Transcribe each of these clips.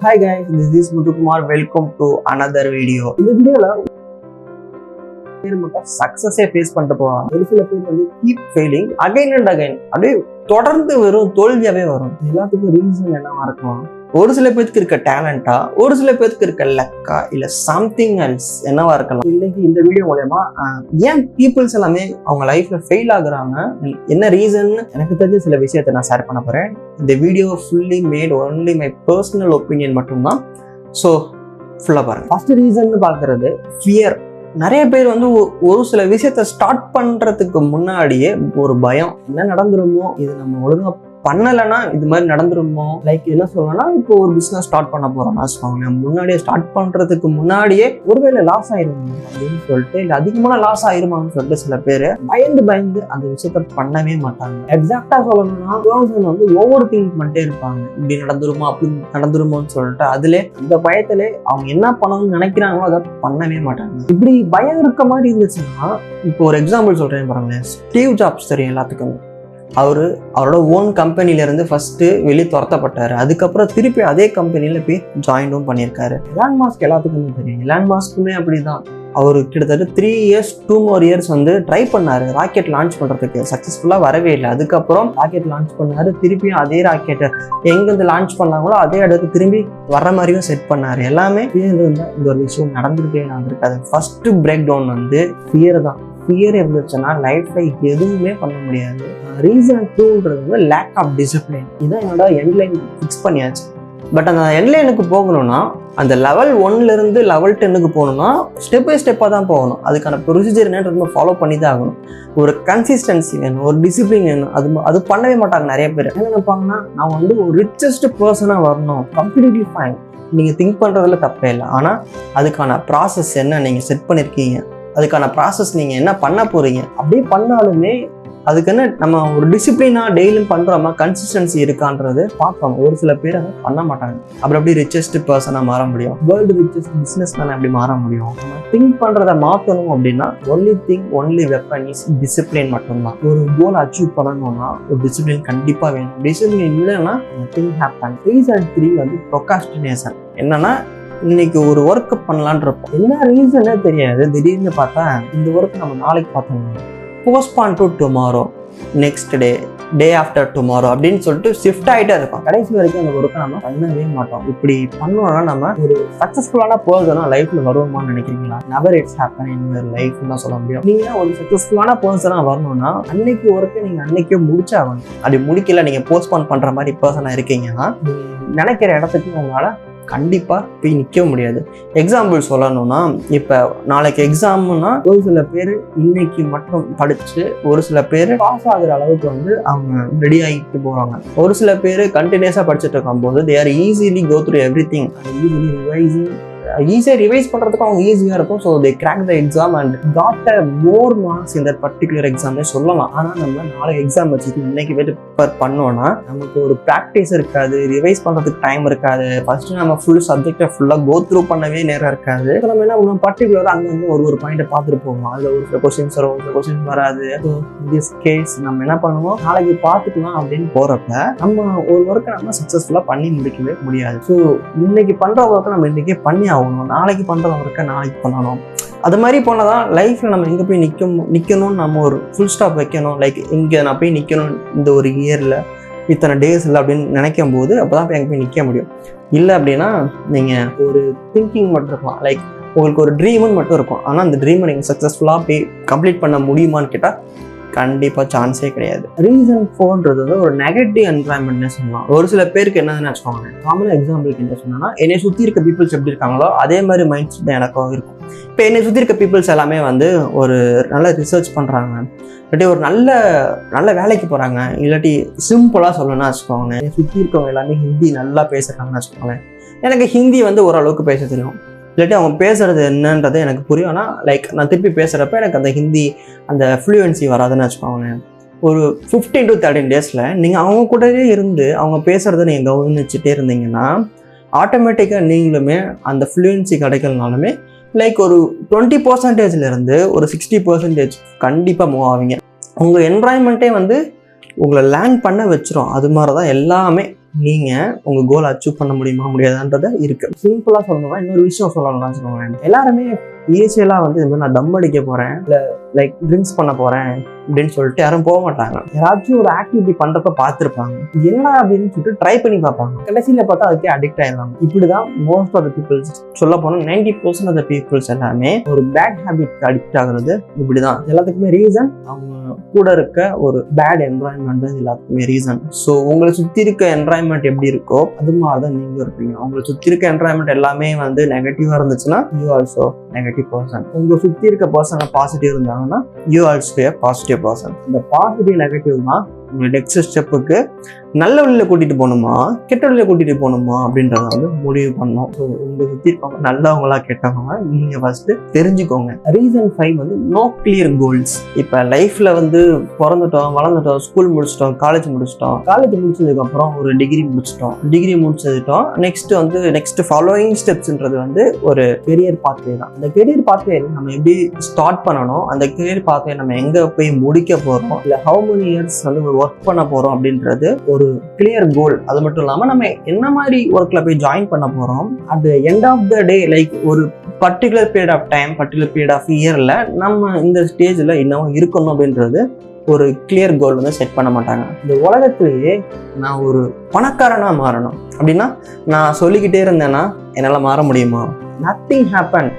Hi guys, this is Muthukumar. Welcome to another video. இந்த வீடியோல பேர் மட்டும் சக்சஸே ஃபேஸ் பண்ணிட்டு போவாங்க. ஒரு சில பேர் வந்து keep failing again and again, அப்படியே தொடர்ந்து வெறும் தோல்வியாவே வரும். எல்லாத்துக்கும் ரீசன் என்னவா இருக்கும்? ஒரு சில பேருக்கு இருக்க டேலண்டா, ஒரு சில பேருக்கு இருக்க லக்கா, இல்ல சம்திங் எல்ஸ் என்னவா இருக்கலாம். இன்னைக்கு இந்த வீடியோ மூலமா ஏன் பீப்புள்ஸ் எல்லாமே அவங்க லைஃப்ல ஃபெயில் ஆகுறாங்க, என்ன ரீசன் எனக்கு தெரிஞ்ச சில விஷயத்தை நான் ஷேர் பண்ண போறேன். இந்த video fully mat only my personal opinion மட்டும்தான். ஸோ ஃபுல்லா பாருங்க. ஃபர்ஸ்ட் ரீசன் பார்க்கறது ஃபியர். நிறைய பேர் வந்து ஒரு சில விஷயத்த ஸ்டார்ட் பண்றதுக்கு முன்னாடியே ஒரு பயம், என்ன நடந்துருமோ, இது நம்ம ஒழுங்கா பண்ணலைன்னா இது மாதிரி நடந்துருமோ. லைக் என்ன சொல்லணும்னா, இப்போ ஒரு பிசினஸ் ஸ்டார்ட் பண்ண போறோம்னா வச்சுக்கோங்க, முன்னாடியே ஸ்டார்ட் பண்றதுக்கு முன்னாடியே ஒருவேளை லாஸ் ஆயிருமா அப்படின்னு சொல்லிட்டு, இல்லை அதிகமான லாஸ் ஆயிருமான்னு சொல்லிட்டு சில பேர் பயந்து அந்த விஷயத்த பண்ணவே மாட்டாங்க. எக்ஸாக்டா சொல்லணும்னா பர்சன் வந்து ஓவர் திங்க் பண்ணிட்டே இருப்பாங்க, இப்படி நடந்துருமா அப்படி நடந்துருமோன்னு சொல்லிட்டு அதுல அந்த பயத்திலே அவங்க என்ன பண்ணணும்னு நினைக்கிறாங்களோ அதை பண்ணவே மாட்டாங்க. இப்படி பயம் இருக்க மாதிரி இருந்துச்சுன்னா, இப்போ ஒரு எக்ஸாம்பிள் சொல்றேன் பாருங்களேன். ஸ்டீவ் ஜாப்ஸ் தெரியும் எல்லாத்துக்கும். அவரோட ஓன் கம்பெனில இருந்து ஃபர்ஸ்ட் வெளியே துரத்தப்பட்டாரு. அதுக்கப்புறம் திருப்பி அதே கம்பெனில போய் ஜாயினும் பண்ணியிருக்காரு. எலான் மாஸ்க் எல்லாத்துக்குமே தெரியும். எலான் மாஸ்க்குமே அப்படிதான். அவரு கிட்டத்தட்ட 3 years 2 more years வந்து ட்ரை பண்ணாரு ராக்கெட் லான்ச் பண்றதுக்கு. சக்சஸ்ஃபுல்லா வரவே இல்லை. அதுக்கப்புறம் ராக்கெட் லான்ச் பண்ணாரு. திருப்பியும் அதே ராக்கெட்டை எங்கிருந்து லான்ச் பண்ணாங்களோ அதே இடத்துக்கு திரும்பி வர்ற மாதிரியும் செட் பண்ணாரு. எல்லாமே ஃபியர் இருந்தா இந்த ஒரு விஷயம் நடந்திருக்காது. ஃபர்ஸ்ட் பிரேக் டவுன் வந்து ஃபியர் தான். ஃபியர் இருந்துச்சுன்னா லைஃப்ல எதுவுமே பண்ண முடியாது. ரீசன் 2ன்றது வந்து லேக் ஆஃப் டிசிப்ளின். இதான் என்னோட எண்ட்லைன் ஃபிக்ஸ் பண்ணியாச்சு. பட் அந்த எண்ட்லைனுக்கு போகணும்னா, அந்த லெவல் 1ல இருந்து லெவல் 10க்கு போகணும்னா ஸ்டெப் பை ஸ்டெப்பாக தான் போகணும். அதுக்கான ப்ரொசீஜர் என்ன ரொம்ப ஃபாலோ பண்ணி தான் ஆகணும். ஒரு கன்சிஸ்டன்சி வேணும், ஒரு டிசிப்ளின் வேணும். அது பண்ணவே மாட்டாங்க நிறைய பேர். என்ன நினைப்பாங்கன்னா, நான் வந்து ஒரு ரிச்சஸ்ட் பர்சனாக வரணும். கம்ப்ளீட்லி ஃபைன், நீங்கள் திங்க் பண்ணுறதுல தப்பே இல்லை. ஆனால் அதுக்கான ப்ராசஸ் என்ன நீங்கள் செட் பண்ணியிருக்கீங்க, அதுக்கான ப்ராசஸ் நீங்கள் என்ன பண்ண போகிறீங்க. அப்படியே பண்ணாலுமே அதுக்கு என்ன நம்ம ஒரு டிசிப்ளினாக டெய்லியும் பண்ணுறோமா, கன்சிஸ்டன்சி இருக்கான்றது பார்க்கணும். ஒரு சில பேர் அதை பண்ண மாட்டாங்க. அப்படி ரிச்சஸ்ட் பர்சனாக மாற முடியும், வேர்ல்டு ரிச்சஸ்ட் பிஸ்னஸ் மேன் அப்படி மாற முடியும். நம்ம திங்க் பண்ணுறதை மாற்றணும் அப்படின்னா ஒன்லி வெப்பன் இஸ் டிசிப்ளின் மட்டும்தான். ஒரு கோல் அச்சீவ் பண்ணணும்னா ஒரு டிசிப்ளின் கண்டிப்பாக வேணும். டிசிப்ளின் இல்லைன்னா திங் ஹேப்பன். ரீசன் 3 வந்து ப்ரொகாஸ்டினேஷன். என்னன்னா, இன்னைக்கு ஒரு ஒர்க் பண்ணலான் இருப்போம், என்ன ரீசனே தெரியாது. திடீர்னு பார்த்தா இந்த ஒர்க் நம்ம நாளைக்கு பார்த்தோம், postpone to tomorrow, next day after tomorrow அப்படின்னு சொல்லிட்டு ஷிஃப்ட் ஆகிட்டே இருக்கும். கடைசி வரைக்கும் அந்த ஒர்க்கை நம்ம பண்ணவே மாட்டோம். இப்படி பண்ணோம்னா நம்ம ஒரு சக்ஸஸ்ஃபுல்லான பர்சனா லைஃப்ல வருவோமான்னு நினைக்கிறீங்களா? Never it's happen in your life தான் சொல்ல முடியும். நீங்க ஒரு சக்ஸஸ்ஃபுல்லான பர்சனா வரணும்னா அன்னைக்கு ஒர்க்கை நீங்க அன்னைக்கே முடிச்சாகணும். அப்படி முடிக்கல, நீங்க போஸ்ட்பான் பண்ற மாதிரி பர்சனா இருக்கீங்கன்னா நினைக்கிற இடத்துக்கு உங்களால கண்டிப்பா போய் நிற்க முடியாது. எக்ஸாம்பிள் சொல்லணும்னா, இப்போ நாளைக்கு எக்ஸாம்னா ஒரு சில பேர் இன்னைக்கு மட்டும் படிச்சு ஒரு சில பேர் பாஸ் ஆகுற அளவுக்கு வந்து அவங்க ரெடி ஆகிட்டு போறாங்க. ஒரு சில பேர் கண்டினியூஸா படிச்சுட்டு இருக்கும்போது they are easily go through everything, ஈஸியாக ரிவைஸ் பண்ணுறதுக்கு அவங்க ஈஸியாக இருக்கும். So they crack the exam and got a more marks இந்த பர்டிகுலர் எக்ஸாம்னே சொல்லலாம். ஆனால் நம்ம நாளைக்கு எக்ஸாம் வச்சுட்டு இன்னைக்கு போய்ட்டு ப்ரிப்பேர் பண்ணோன்னா நமக்கு ஒரு ப்ராக்டிஸ் இருக்காது, ரிவைஸ் பண்ணுறதுக்கு டைம் இருக்காது. ஃபர்ஸ்ட்டு நம்ம ஃபுல் சப்ஜெக்டை ஃபுல்லாக கோ த்ரூ பண்ணவே நேரம் இருக்காது. ஸோ நம்ம என்ன பண்ணுவோம், பர்டிகுலராக அங்கேருந்து ஒரு பாயிண்ட்டை பார்த்துட்டு போவோம். அதில் ஒரு சில கொஸ்டின்ஸ் வரும், ஒரு சில கொஸ்டின்ஸ் வராது. ஸோ திஸ் கேஸ் நம்ம என்ன பண்ணுவோம், நாளைக்கு பார்த்துக்கலாம் அப்படின்னு போகிறப்ப நம்ம ஒரு ஒர்க்கை நம்ம சக்ஸஸ்ஃபுல்லாக பண்ணி முடிக்கவே முடியாது. ஸோ இன்னைக்கு பண்ணுற ஒர்க்கை நம்ம இன்றைக்கே பண்ணி ஆகணும், நாளைக்கு பண்ற ஒர்க்கை நாளைக்கு பண்ணணும். அது மாதிரி போனதான் லைஃப்ல நம்ம எங்க போய் நிக்கணும்னு நம்ம ஒரு ஃபுல் ஸ்டாப் வைக்கணும். லைக் இங்க நான் போய் நிக்கணும் இந்த ஒரு இயர்ல இத்தனை டேஸ் இல்லை அப்படின்னு நினைக்கும் போது அப்பதான் போய் எங்க போய் நிக்க முடியும். இல்லை அப்படின்னா நீங்க ஒரு திங்கிங் மட்டும் இருக்கலாம், லைக் உங்களுக்கு ஒரு ட்ரீம்னு மட்டும் இருக்கும். ஆனா அந்த ட்ரீமை நீங்க சக்சஸ்ஃபுல்லா போய் கம்ப்ளீட் பண்ண முடியுமான்னு கேட்டா கண்டிப்பா சான்ஸே கிடையாது. ரீசன் 4ன்றது வந்து ஒரு நெகட்டிவ் என்வரான்மெண்ட்னு சொல்லலாம். ஒரு சில பேருக்கு என்னதுன்னு வச்சுக்கோங்க, காமன் எக்ஸாம்பிளுக்கு என்ன சொன்னா, என்னை சுற்றி இருக்க பீப்புள்ஸ் எப்படி இருக்காங்களோ அதே மாதிரி மைண்ட் செட் எனக்கும் இருக்கும். இப்போ என்னை சுற்றி இருக்க பீப்புள்ஸ் எல்லாமே வந்து ஒரு நல்ல ரிசர்ச் பண்ணுறாங்க, இல்லாட்டி ஒரு நல்ல வேலைக்கு போகிறாங்க, இல்லாட்டி சிம்பிளாக சொல்லணும்னா வச்சுக்கோங்க, என்னை சுற்றி இருக்கவங்க எல்லாமே ஹிந்தி நல்லா பேசுகிறாங்கன்னு வச்சுக்கோங்களேன். எனக்கு ஹிந்தி வந்து ஓரளவுக்கு பேச தெரியும், இல்லாட்டி அவங்க பேசுறது என்னன்றது எனக்கு புரியும். ஆனால் லைக் நான் திருப்பி பேசுகிறப்ப எனக்கு அந்த ஹிந்தி அந்த ஃப்ளூயன்சி வராதுன்னு வச்சுக்கோங்களேன். ஒரு 15 to 13 டேஸில் நீங்கள் அவங்க கூடவே இருந்து அவங்க பேசுகிறத நீங்கள் கவனிச்சுட்டே இருந்தீங்கன்னா ஆட்டோமேட்டிக்காக நீங்களுமே அந்த ஃப்ளூயன்சி கிடைக்கலனாலுமே லைக் ஒரு 20% ஒரு 60% கண்டிப்பாக மூவ் ஆவீங்க. உங்கள் என்வாயன்மெண்ட்டே வந்து உங்களை லேர்ன் பண்ண வச்சிரும். அது மாதிரி தான் எல்லாமே நீங்க உங்க கோல் அச்சீவ் பண்ண முடியுமா முடியாதுன்றத இருக்கு. சிம்பிளா சொல்லணும்னா இன்னொரு விஷயம் சொல்லணும்னு வச்சுக்கோங்களேன். எல்லாருமே ஈஸியெல்லாம் வந்து இது மாதிரி நான் தம் அடிக்க போறேன், இல்லை லைக் ட்ரிங்க்ஸ் பண்ண போறேன் அப்படின்னு சொல்லிட்டு யாரும் போக மாட்டாங்க. யாராச்சும் ஒரு ஆக்டிவிட்டி பண்றப்ப பார்த்துருப்பாங்க, என்னடா அப்படின்னு சொல்லிட்டு ட்ரை பண்ணி பார்ப்பாங்க. கடைசியில பார்த்தா அதுக்கே அடிக்ட் ஆயிடுவாங்க. இப்படிதான் மோஸ்ட் ஆஃப் த பீப்புள்ஸ், சொல்ல போனா 90% ஆஃப் த பீப்புள்ஸ் எல்லாமே ஒரு பேட் ஹேபிட்க்கு அடிக்ட் ஆகுறது இப்படிதான். எல்லாத்துக்குமே ரீசன் அவங்க கூட இருக்க ஒரு பேட் என்வரான்மெண்ட் தான் எல்லாத்துக்குமே ரீசன். ஸோ உங்களை சுற்றி இருக்க என்வரான்மெண்ட் எப்படி இருக்கோ அது மாதிரி தான் நீங்களும் இருப்பீங்க. உங்களை சுற்றி இருக்க என்வரான்மெண்ட் எல்லாமே வந்து நெகட்டிவாக இருந்துச்சுன்னா யூ ஆல்சோ நெகட்டிவ் பர்சன். உங்களை சுற்றி இருக்க பர்சன் பாசிட்டிவ் இருந்தாங்கன்னா you also A positive person. இந்த பாசிட்டிவ் நெகட்டிவ் தான் உங்களை நெக்ஸ்ட் ஸ்டெப்புக்கு நல்ல வழியில கூட்டிட்டு போகணுமா கெட்ட வழியில கூட்டிட்டு போகணுமா அப்படின்றத வந்து முடிவு பண்ணணும். ஸோ உங்களை சுற்றி இருக்கவங்க நல்லவங்களா கெட்டவங்க நீங்க ஃபர்ஸ்ட் தெரிஞ்சுக்கோங்க. ரீசன் 5 வந்து நோ கிளியர் கோல்ஸ். இப்போ லைஃப்ல வந்து பிறந்துட்டோம், வளர்ந்துட்டோம், ஸ்கூல் முடிச்சிட்டோம், காலேஜ் முடிச்சதுக்கு அப்புறம் ஒரு டிகிரி முடிச்சதுட்டோம். நெக்ஸ்ட் ஃபாலோயிங் ஸ்டெப்ஸ்ன்றது வந்து ஒரு கெரியர் பாத்வே தான். அந்த கெரியர் பாத்வே நம்ம எப்படி ஸ்டார்ட் பண்ணணும், அந்த கெரியர் பாத்வே நம்ம எங்க போய் முடிக்க போறோம், இல்லை ஹவு மெனி இயர்ஸ் வந்து ஒர்க் பண்ண போறோம் அப்படின்றது ஒரு கிளியர் கோல். அது மட்டும் இல்லாம நம்ம என்ன மாதிரி ஒர்க்ல போய் ஜாயின் பண்ண போறோம், அது end of the day like ஒரு particular period of time, particular period of இயர்ல நம்ம இந்த ஸ்டேஜ்ல இன்னும் இருக்கணும் அப்படின்றது ஒரு கிளியர் கோல் வந்து செட் பண்ண மாட்டாங்க. இந்த உலகத்திலேயே நான் ஒரு பணக்காரனா மாறணும் அப்படின்னா நான் சொல்லிக்கிட்டே இருந்தேன்னா என்னால் மாற முடியுமா? Nothing happen.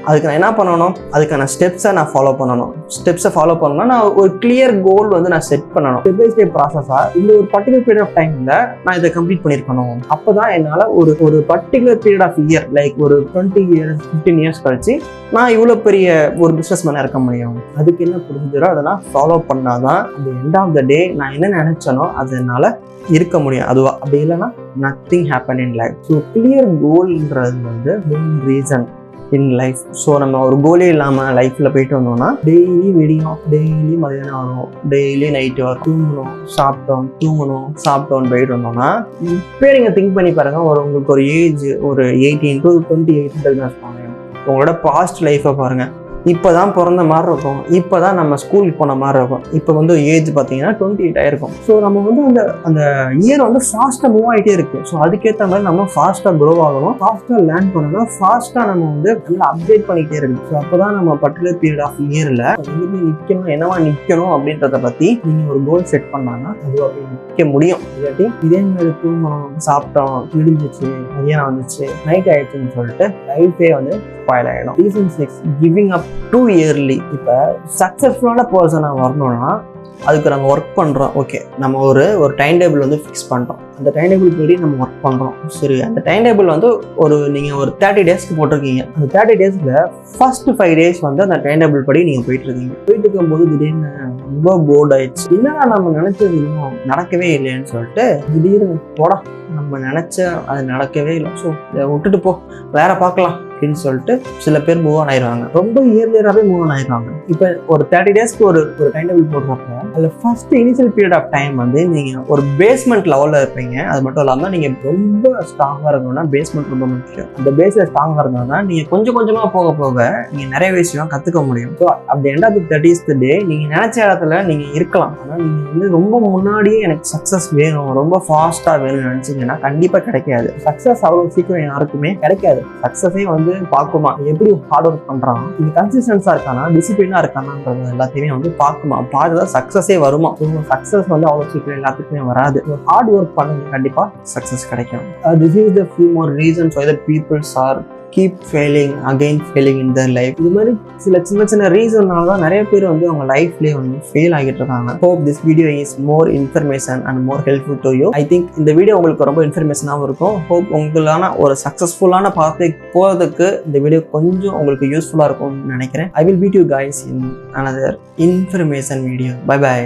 அதுக்கு நான் என்ன பண்ணணும், அதுக்கான ஸ்டெப்ஸை நான் ஃபாலோ பண்ணணும். ஸ்டெப்ஸை ஃபாலோ பண்ணணும்னா நான் ஒரு கிளியர் கோல் வந்து நான் செட் பண்ணணும். ஸ்டெப் பை ஸ்டெப் ப்ராசஸாக இந்த ஒரு பர்டிகுலர் பீரியட் ஆஃப் டைமில் நான் இதை கம்ப்ளீட் பண்ணியிருக்கணும். அப்போ தான் என்னால் ஒரு particular period of year like ஒரு 20 இயர்ஸ் 15 இயர்ஸ் கழிச்சு நான் இவ்வளோ பெரிய ஒரு பிஸ்னஸ் மேனாக இருக்க முடியும். அதுக்கு என்ன ப்ரொசீஜரோ அதை நான் ஃபாலோ பண்ணாதான் அந்த எண்ட் ஆஃப் த டே நான் என்ன நினைச்சனோ அது என்னால் இருக்க முடியும். அதுவா அப்படி இல்லைன்னா nothing happen in life. So clear கோல்ன்றது வந்து main reason in life. So நம்ம ஒரு கோலே இல்லாமல் லைஃப்பில் போயிட்டு வந்தோம்னா டெய்லி விடியும், டெய்லி மதியானம் வரும், டெய்லி நைட்டு வரும், தூங்கணும் சாப்பிட்டோம் போயிட்டு வந்தோம்னா இப்போ நீங்கள் திங்க் பண்ணி பாருங்க, உங்களுக்கு ஒரு ஏஜ் ஒரு 18 to 28 வச்சுக்கோங்க. உங்களோட பாஸ்ட் லைஃப்பை பாருங்கள். இப்போ தான் பிறந்த மாதிரி இருக்கும், இப்போ தான் நம்ம ஸ்கூலுக்கு போன மாதிரி இருக்கும். இப்போ வந்து ஏஜ் பார்த்தீங்கன்னா 28 ஆயிருக்கும். ஸோ நம்ம வந்து அந்த இயர் வந்து ஃபாஸ்ட்டாக மூவ் ஆகிட்டே இருக்குது. ஸோ அதுக்கேற்ற மாதிரி நம்ம ஃபாஸ்ட்டாக க்ரோ ஆகணும், ஃபாஸ்ட்டாக லேர்ன் பண்ணணும், ஃபாஸ்ட்டாக நம்ம வந்து நல்லா அப்டேட் பண்ணிக்கிட்டே இருக்கணும். ஸோ அப்போ தான் நம்ம பர்டிகுலர் பீரியட் ஆஃப் இயரில் எதுவுமே நிற்கணும், என்னவா நிற்கணும் அப்படின்றத பற்றி நீங்கள் ஒரு கோல் செட் பண்ணாங்கன்னா அது அப்படி நிற்க முடியும். இல்லாட்டி இதே மாதிரி தூங்கணும், சாப்பிட்டோம், விடிஞ்சிச்சு, மதியானம் வந்துச்சு, நைட் ஆயிடுச்சுன்னு சொல்லிட்டு லைஃபே வந்து ஸ்பாயில் ஆகிடும். Reason 6 giving up too early. இப்போ சக்ஸஸ்ஃபுல்லான பர்சனாக வரணும்னா அதுக்கு நம்ம ஒர்க் பண்ணுறோம். ஓகே, நம்ம ஒரு டைம் டேபிள் வந்து ஃபிக்ஸ் பண்ணுறோம். அந்த டைம் டேபிள் படி நம்ம ஒர்க் பண்ணுறோம். சரி, அந்த டைம் டேபிள் வந்து நீங்கள் ஒரு 30 டேஸ்க்கு போட்டிருக்கீங்க. அந்த 30 டேஸில் ஃபர்ஸ்ட் 5 டேஸ் வந்து அந்த டைம் டேபிள் படி நீங்கள் போயிட்டு இருக்கும்போது திடீர்னு ரொம்ப போர்ட் ஆயிடுச்சு. என்னன்னா நம்ம நினைச்சது இன்னும் நடக்கவே இல்லைன்னு சொல்லிட்டு திடீர்னு போடா நம்ம நினைச்ச அது நடக்கவே இல்லை, ஸோ இதை விட்டுட்டு போ, வேற பார்க்கலாம் அப்படின்னு சொல்லிட்டு சில பேர் மூவ் ஆன் ஆயிடுவாங்க. ரொம்ப இயர்லியராகவே மூவ் ஆன் ஆயிடுவாங்க. இப்போ ஒரு 30 டேஸ்க்கு ஒரு டைம் டேபிள் போடுறப்ப அதில் first initial period of time வந்து நீங்கள் ஒரு பேஸ்மெண்ட் லெவலில் இருப்பீங்க. அது மட்டும் இல்லாமல் நீங்கள் ரொம்ப ஸ்ட்ராங்காக இருக்கணும்னா பேஸ்மெண்ட் ரொம்ப முக்கியம். அந்த பேஸில் ஸ்ட்ராங்காக இருந்தோம்னா நீங்கள் கொஞ்சம் கொஞ்சமாக போக நீங்கள் நிறைய விஷயம் கற்றுக்க முடியும். ஸோ அப்படி எண்ட் ஆஃப் தி 30th டே நீங்கள் நினைச்ச இடத்துல நீங்கள் இருக்கலாம். ஆனால் நீங்கள் வந்து ரொம்ப முன்னாடியே எனக்கு சக்ஸஸ் வேணும், ரொம்ப ஃபாஸ்ட்டாக வேணும்னு நினச்சிங்கன்னா கண்டிப்பாக கிடைக்காது. சக்ஸஸ் அவ்வளோ சீக்கிரம் யாருக்குமே கிடைக்காது. சக்ஸஸே வந்து பார்க்குமா, எப்படி ஹார்ட் ஒர்க் பண்ணுறான், இது கன்சிஸ்டன்ஸாக இருக்கானா, டிசிப்ளினாக இருக்கானான்றது எல்லாத்தையுமே வந்து பார்க்குமா, பார்த்துதான் சக்ஸஸே வருமா. சக்ஸஸ் வந்து அவ்வளோ சீக்கிரம் எல்லாத்துக்குமே வராது. ஹார்ட் ஒர்க் பண்ணுங்க, கண்டிப்பாக சக்ஸஸ் கிடைக்கும். This is the few more reasons why the peoples are keep failing in their life. இது மாதிரி சின்ன சின்ன ரீசன்னால தான் நிறைய பேர் வந்து அவங்க லைஃப்லேயே வந்து ஃபெயில் ஆகிட்டு இருக்காங்க. Hope this video is more information and more helpful to you. I think இந்த வீடியோ உங்களுக்கு ரொம்ப இன்ஃபர்மேஷனாகவும் இருக்கும். Hope உங்களான ஒரு சக்ஸஸ்ஃபுல்லான பாத்தை போகிறதுக்கு இந்த வீடியோ கொஞ்சம் உங்களுக்கு யூஸ்ஃபுல்லாக இருக்கும்னு நினைக்கிறேன். I will meet you guys in another information video. Bye bye.